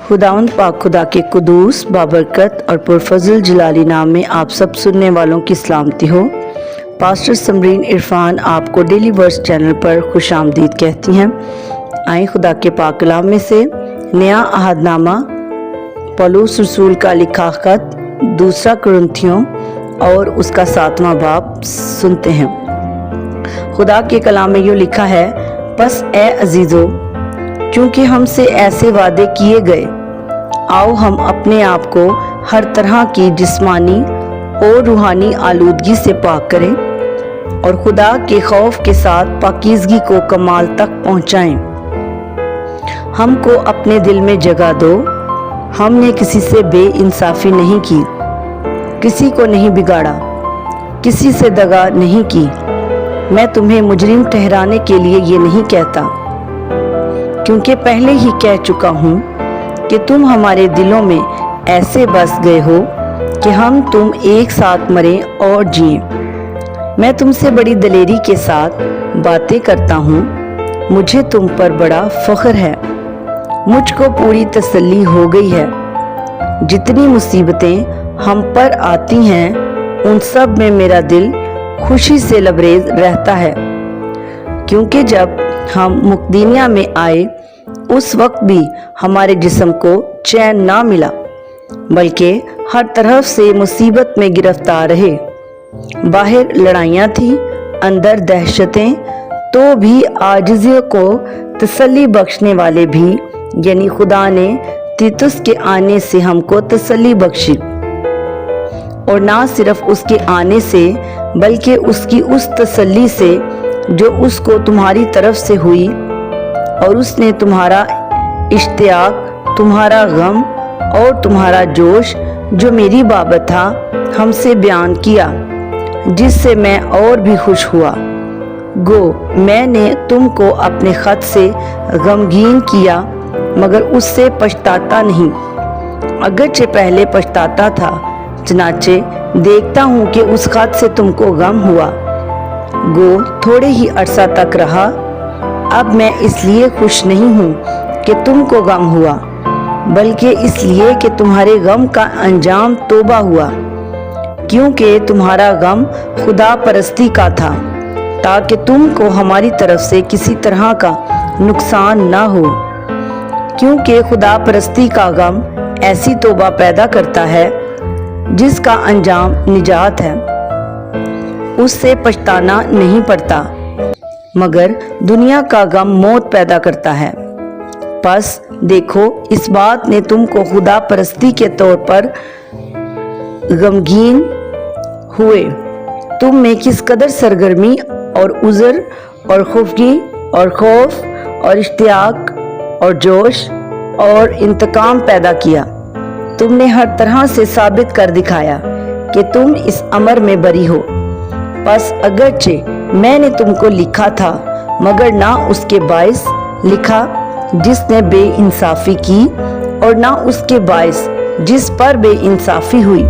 खुदावंद पाक खुदा के कुदूस बाबरकत और पुरफजल जलाली नाम में आप सब सुनने वालों की सलामती हो। पास्टर समरीन इरफान आपको डेली वर्स चैनल पर खुश आमदीद कहती हैं। आए खुदा के पाक कलाम में से नया अहदनामा पौलुस रसूल का लिखा खत 2 कुरिन्थियों और उसका 7वां बाब सुनते हैं। खुदा के कलाम में यूँ लिखा है, बस ए अजीजों, क्योंकि हमसे ऐसे वादे किए गए, आओ हम अपने आप को हर तरह की जिस्मानी और रूहानी आलूदगी से पाक करें और खुदा के खौफ के साथ पाकीज़गी को कमाल तक पहुंचाएं। हमको अपने दिल में जगह दो। हमने किसी से बेइंसाफी नहीं की, किसी को नहीं बिगाड़ा, किसी से दगा नहीं की। मैं तुम्हें मुजरिम ठहराने के लिए ये नहीं कहता, क्योंकि पहले ही कह चुका हूँ कि तुम हमारे दिलों में ऐसे बस गए हो कि हम तुम एक साथ मरें और जिएं। मैं तुमसे बड़ी दलेरी के साथ बातें करता हूँ, मुझे तुम पर बड़ा फख्र है। मुझको पूरी तसल्ली हो गई है। जितनी मुसीबतें हम पर आती हैं, उन सब में मेरा दिल खुशी से लबरेज रहता है, क्योंकि जब हम मुकदीनिया में आए उस वक्त भी हमारे जिस्म को चैन ना मिला, बल्कि हर तरफ से मुसीबत में गिरफ्तार रहे। बाहर लड़ाइयाँ थी, अंदर दहशतें, तो भी आजिज़ियों को तसल्ली बख्शने वाले भी यानी खुदा ने तीतुस के आने से हमको तसल्ली बख्शी। और ना सिर्फ उसके आने से, बल्कि उसकी उस तसल्ली से जो उसको तुम्हारी तरफ से हुई, और उसने तुम्हारा इश्तियाक, तुम्हारा गम और तुम्हारा जोश जो मेरी बाबत था हमसे बयान किया, जिससे मैं और भी खुश हुआ। गो मैंने तुमको अपने खत से गमगीन किया, मगर उससे पछताता नहीं, अगरचे पहले पछताता था। चनाचे देखता हूँ कि उस खत से तुमको गम हुआ। गो थोड़े ही अरसा तक रहा। अब मैं इसलिए खुश नहीं हूँ कि तुमको गम हुआ, बल्कि इसलिए कि तुम्हारे गम का अंजाम तौबा हुआ, क्योंकि तुम्हारा गम खुदा परस्ती का था, ताकि तुमको हमारी तरफ से किसी तरह का नुकसान ना हो। क्योंकि खुदा परस्ती का गम ऐसी तौबा पैदा करता है जिसका अंजाम निजात है। उससे पछताना नहीं पड़ता, मगर दुनिया का गम मौत पैदा करता है। बस देखो, इस बात ने तुमको खुदा परस्ती के तौर पर गमगीन हुए तुम में किस कदर सरगर्मी और उज़र और खुफगी और खौफ और इश्तियाक और जोश और इंतकाम पैदा किया। तुमने हर तरह से साबित कर दिखाया कि तुम इस अमर में बरी हो। बस अगरचे मैंने तुमको लिखा था, मगर ना उसके बाइस लिखा जिसने बेइंसाफी की, और ना उसके बाइस जिस पर बेइंसाफी हुई,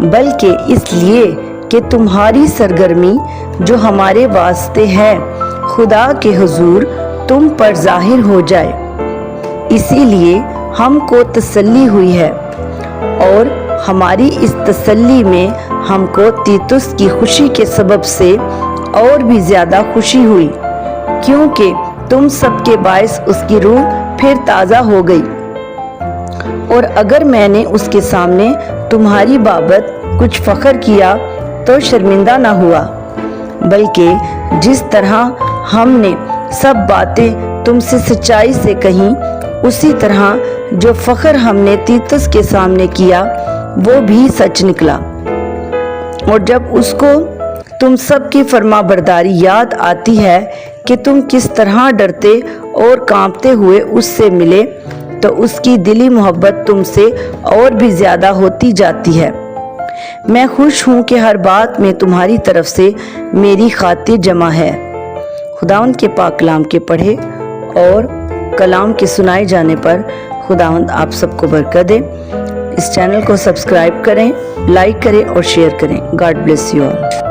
बल्कि इसलिए कि तुम्हारी सरगर्मी जो हमारे वास्ते है खुदा के हुजूर तुम पर जाहिर हो जाए। इसीलिए हमको तसल्ली हुई है, और हमारी इस तसल्ली में हमको तीतुस की खुशी के सबब से और भी ज़्यादा खुशी हुई, क्योंकि तुम सबके बायस उसकी रूह फिर ताज़ा हो गई। और अगर मैंने उसके सामने तुम्हारी बाबत कुछ फ़ख्र किया तो शर्मिंदा ना हुआ, बल्कि जिस तरह हमने सब बातें तुमसे सच्चाई से कहीं, उसी तरह जो फ़ख्र हमने तीतुस के सामने किया वो भी सच निकला। और जब उसको तुम सब की फरमाबरदारी याद आती है कि तुम किस तरह डरते और कांपते हुए उससे मिले, तो उसकी दिली मोहब्बत तुमसे और भी ज़्यादा होती जाती है। मैं खुश हूँ कि हर बात में तुम्हारी तरफ से मेरी खातिर जमा है। खुदावंद के पाक कलाम के पढ़े और कलाम के सुनाए जाने पर खुदावंद आप सबको बरकत दे। इस चैनल को सब्सक्राइब करें, लाइक करें और शेयर करें। God bless you all.